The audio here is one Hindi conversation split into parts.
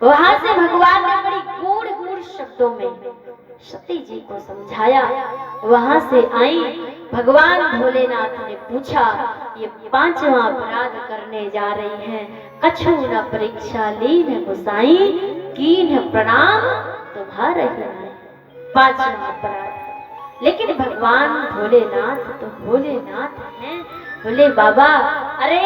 वहां से भगवान ने बड़ी गूढ़ गूढ़ शब्दों में सती जी को समझाया। वहां से आई, भगवान भोलेनाथ ने पूछा, ये पांचवा अपराध करने जा रही हैं, कछु न परीक्षा लीन गोसाई, कीन प्रणाम तुम्हारे हैं। पांचवा अपराध। लेकिन भगवान भोलेनाथ तो भोलेनाथ हैं। बोले बाबा, अरे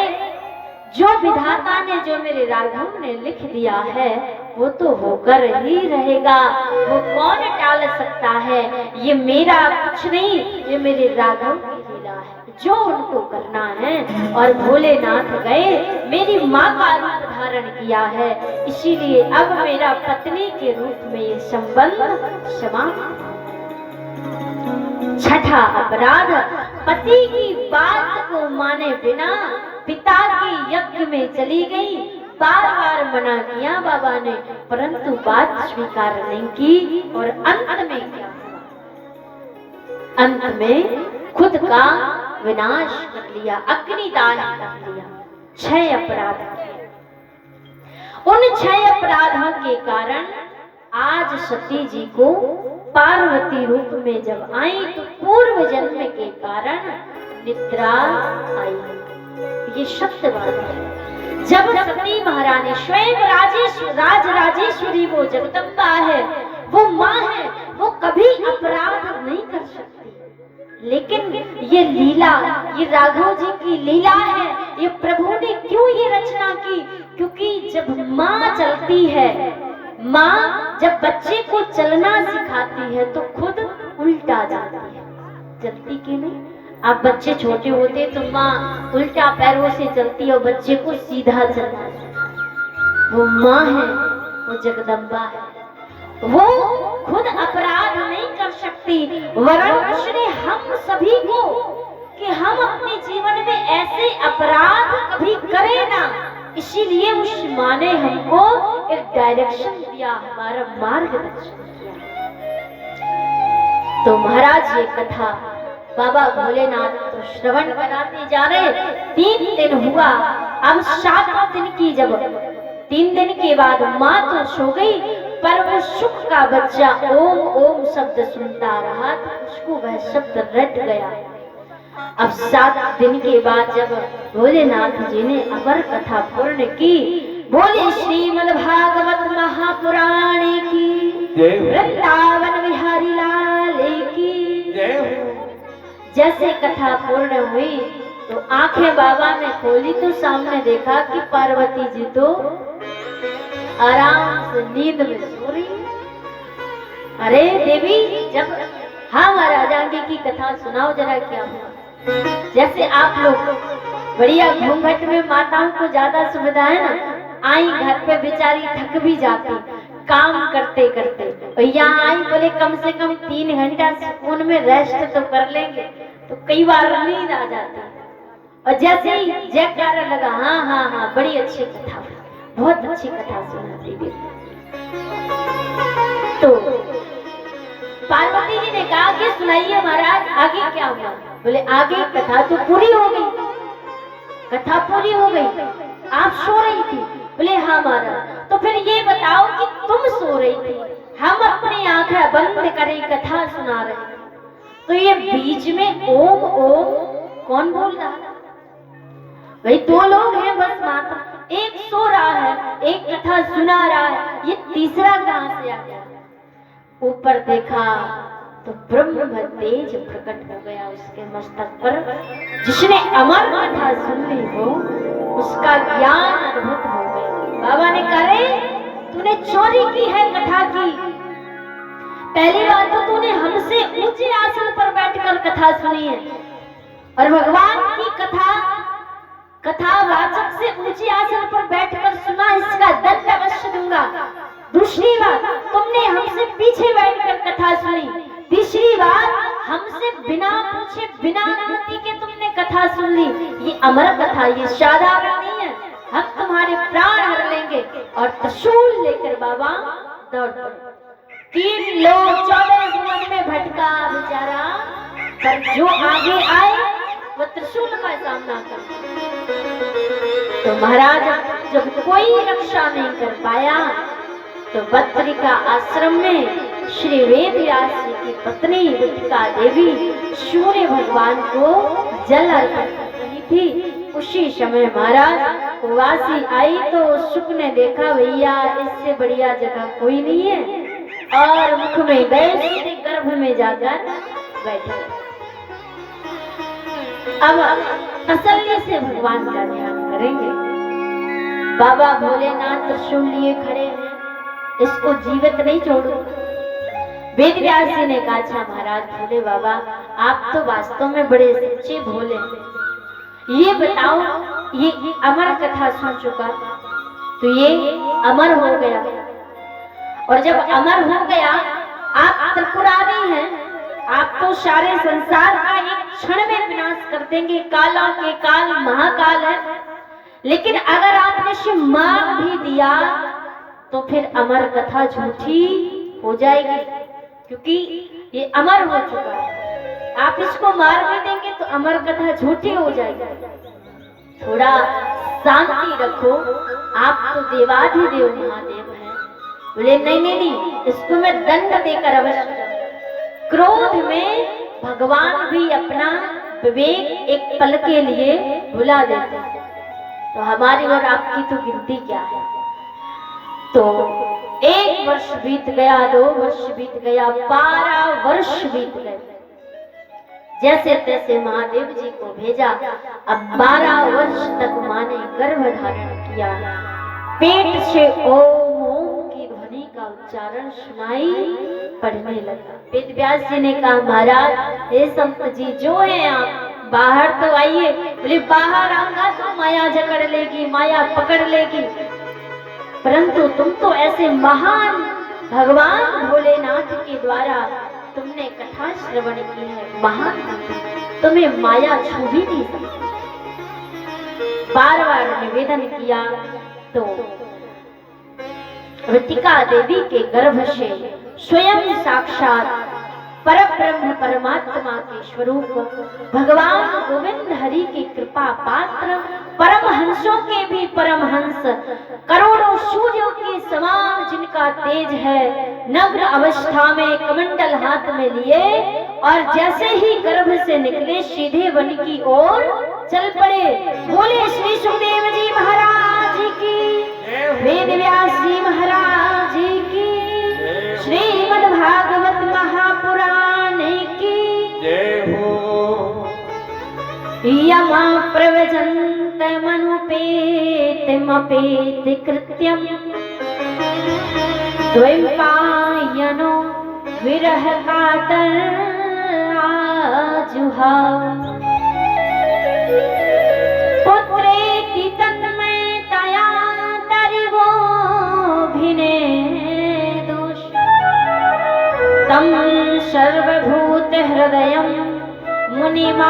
जो विधाता ने, जो मेरे राघव ने लिख दिया है वो तो होकर ही रहेगा, वो कौन टाल सकता है। ये मेरा कुछ नहीं, ये मेरे राघव की लीला है, जो उनको करना है। और भोलेनाथ गए, मेरी माँ का रूप धारण किया है, इसीलिए अब मेरा पत्नी के रूप में ये संबंध समाप्त। छठा अपराध, पति की बात को माने बिना पिता के यज्ञ में चली गई। बार बार मना किया बाबा ने, परंतु बात स्वीकार नहीं की। और अंत में क्या हुआ? अंत में खुद का विनाश कर लिया, अग्निदान कर लिया। 6 अपराध किए। उन 6 अपराधों के कारण आज सती जी को पार्वती रूप में जब आई तो पूर्व जन्म के कारण निद्रा आई। ये सत्य बात है। जब सती महारानी स्वयं राजराजेश्वरी, वो जगदम्बा है, वो माँ है, वो कभी अपराध नहीं कर सकती। लेकिन ये लीला, ये राघव जी की लीला है। ये प्रभु ने क्यों ये रचना की? क्योंकि जब माँ चलती है, माँ जब बच्चे को चलना सिखाती है तो खुद उल्टा जाती है। चलती की नहीं? आप बच्चे छोटे होते तो माँ उल्टा पैरों से चलती और बच्चे को सीधा चलना सिखाती। वो माँ है, वो जगदम्बा है, वो खुद अपराध नहीं कर सकती, वरन उसने हम सभी को कि हम अपने जीवन में ऐसे अपराध कभी करें ना, इसीलिए उस माँ ने हमको एक डायरेक्शन दिया, हमारा मार्गदर्शन किया। तो महाराज ये कथा बाबा भोलेनाथ तो श्रवण कराते जा रहे। 3 दिन हुआ। अब 7वां दिन की, जब 3 दिन के बाद माँ तो सो गई, पर वो सुख का बच्चा ओम ओम शब्द सुनता रहा तो उसको वह शब्द रट गया। अब 7 दिन के बाद जब भोलेनाथ जी ने अमर कथा पूर्ण की, बोले श्रीमद् भागवत महापुराण की, वृंदावन बिहारी लाल की जय। जैसे कथा पूर्ण हुई तो आंखें बाबा ने खोली तो सामने देखा कि पार्वती जी तो आराम से नींद में सो रही। अरे देवी, जब हाँ महाराज आगे की कथा सुनाओ जरा, क्या हुआ? जैसे आप लोग बढ़िया घूंघट में, माताओं को ज्यादा सुविधा है ना, आई घर पे बेचारी थक भी जाती काम करते करते, और यहाँ आई बोले कम से कम 3 घंटा सुकून में रेस्ट तो कर लेंगे, तो कई बार नींद आ जाती। और जैसे ही जयकारा लगा, हाँ हाँ हाँ बड़ी अच्छी कथा, बहुत अच्छी कथा सुनाती थी। तो पार्वती जी ने कहा कि सुनाइए महाराज आगे क्या हुआ? बोले आगे कथा तो पूरी हो गई, कथा पूरी हो गई, आप सो रही थी। बोले हाँ महाराज। तो फिर ये बताओ कि तुम सो रही थी, हम अपनी आंखें बंद करे कथा सुना रहे, तो ये बीच में ओम ओम कौन बोल रहा है? भाई 2 लोग हैं बस मात्र, एक सो रहा है, एक कथा सुना रहा है, ये तीसरा कहां से आ गया? ऊपर देखा तो ब्रह्म तेज प्रकट हो गया उसके मस्तक पर। जिसने अमर कथा सुन ली हो उसका ज्ञान अद्भुत हो गया। बाबा ने कहा तूने चोरी की है कथा की। पहली बात तो तूने हमसे ऊंचे आसन पर बैठकर कथा सुनी है, और भगवान की कथावाचक से ऊंचे आसन पर बैठकर सुना, इसका दंड अवश्य दूंगा। दूसरी बात, तुमने हमसे पीछे बैठकर कथा सुनी। तीसरी बात, हमसे बिना पूछे बिना अनुमति के तुमने कथा सुन ली। ये अमर कथा, ये साधारण नहीं है। हम तुम्हारे प्राण हर लेंगे। और त्रिशूल लेकर बाबा दौड़ पड़े। 3 लोग 14 भुवन में भटका बेचारा, पर जो आगे आए वो त्रिशूल का सामना कर। तो महाराज जब कोई रक्षा नहीं कर पाया तो बद्रिका आश्रम में श्री वेद व्यास जी की पत्नी विटिका देवी सूर्य भगवान को जल अर्पित कर रही थी। उसी समय महाराज उर्वशी आई तो शुक ने देखा भैया इससे बढ़िया जगह कोई नहीं है, और मुख में गए सीधे गर्भ में जाकर बैठे। अब तसल्ली से भगवान का ध्यान करेंगे। बाबा भोलेनाथ त्रिशूल लिए खड़े हैं, इसको जीवित नहीं छोड़ो। वेद व्यास जी ने कहा अच्छा महाराज भोले बाबा आप तो वास्तव में बड़े सच्चे भोले, ये बताओ ये अमर कथा सुन चुका तो ये अमर हो गया, और जब अमर हो गया आप त्रिपुरारी हैं, आप तो सारे संसार का एक क्षण में विनाश कर देंगे, काला के काल महाकाल है। लेकिन अगर आपने इसे मार भी दिया तो फिर अमर कथा झूठी हो जाएगी, क्योंकि ये अमर हो चुका है। आप इसको मार भी देंगे तो अमर कथा झूठी हो जाएगी। थोड़ा शांति रखो, आप तो देवाधिदेव महादेव हैं। बोले नहीं नहीं नहीं, इसको मैं दंड देकर अवश्य। क्रोध में भगवान भी अपना विवेक एक पल के लिए भुला देते हैं। तो हमारी और आपकी तो गिनती क्या है। तो 1 वर्ष बीत गया, 2 वर्ष बीत गया, 12 वर्ष बीत गए। जैसे तैसे महादेव जी को भेजा। अब 12 वर्ष तक माँ ने गर्भ धारण किया। पेट से ओम की ध्वनि का उच्चारण सुनाई पड़ने लगा। वेद व्यास जी ने कहा महाराज हे संत जी जो है आप बाहर तो आइए। बोले बाहर आऊंगा तो माया जकड़ लेगी, माया पकड़ लेगी, परंतु तुम तो ऐसे महान भगवान भोलेनाथ के द्वारा तुमने कथा श्रवण की है, महान तुम्हें माया छू भी नहीं सकती। बार बार निवेदन किया तो विटिका देवी के गर्भ से स्वयं साक्षात परब्रह्म परमात्मा के स्वरूप भगवान गोविंद हरि की कृपा पात्र परमहंसों के भी परमहंस, करोड़ों सूर्यों के समान जिनका तेज है, नग्न अवस्था में कमंडल हाथ में लिए और जैसे ही गर्भ से निकले सीधे वन की ओर चल पड़े। बोले श्री सुखदेव जी महाराज की, वेद व्यास जी महाराज की, श्रीमद् भागवत महापुराण की जय हो। यमा प्रवचन्त मनुपेतिमपेति कृत्यम् द्वैपायनो विरह कातर आजुहाव। पुत्रेति तन्मयतया तरिवोभिने तम सर्वभूत हृदयं मुनिमानतोऽस्मि।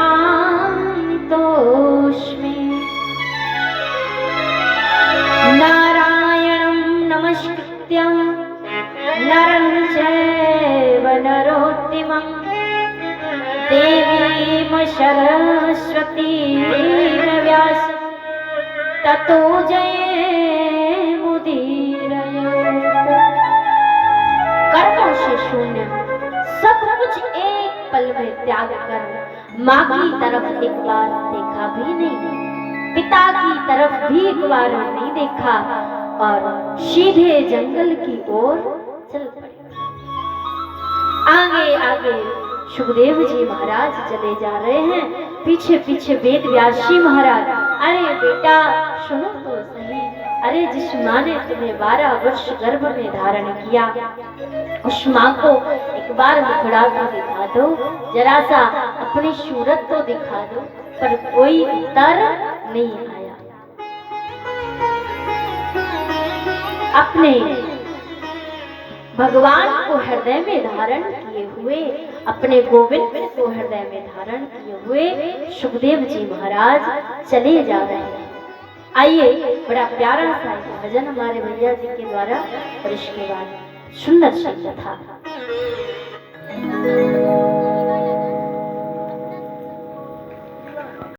नारायणं नमस्कृत्य नरं चैव नरोत्तमं देवीं सरस्वतीं व्यास ततो जयमुदीरयेत्। कर्मों से शून्य सब कुछ एक पल में त्याग कर माँ की तरफ एक बार देखा भी नहीं, पिता की तरफ भी एक बार नहीं देखा और सीधे जंगल की ओर चल पड़े। आगे आगे सुखदेव जी महाराज चले जा रहे हैं, पीछे पीछे वेद व्यास जी महाराज। अरे बेटा सुनो तो सही, अरे जिस माँ ने तुम्हें 12 वर्ष गर्भ में धारण किया उस माँ को एक बार मुखड़ा तो दिखा दो, जरा सा अपनी सूरत तो दिखा दो। पर कोई उत्तर नहीं आया। अपने भगवान को हृदय में धारण किए हुए, अपने गोविंद को हृदय में धारण किए हुए सुखदेव जी महाराज चले जा रहे हैं। आइए बड़ा प्यारा सा भजन हमारे भैया जी के द्वारा और इसके बाद सुंदर सी कथा।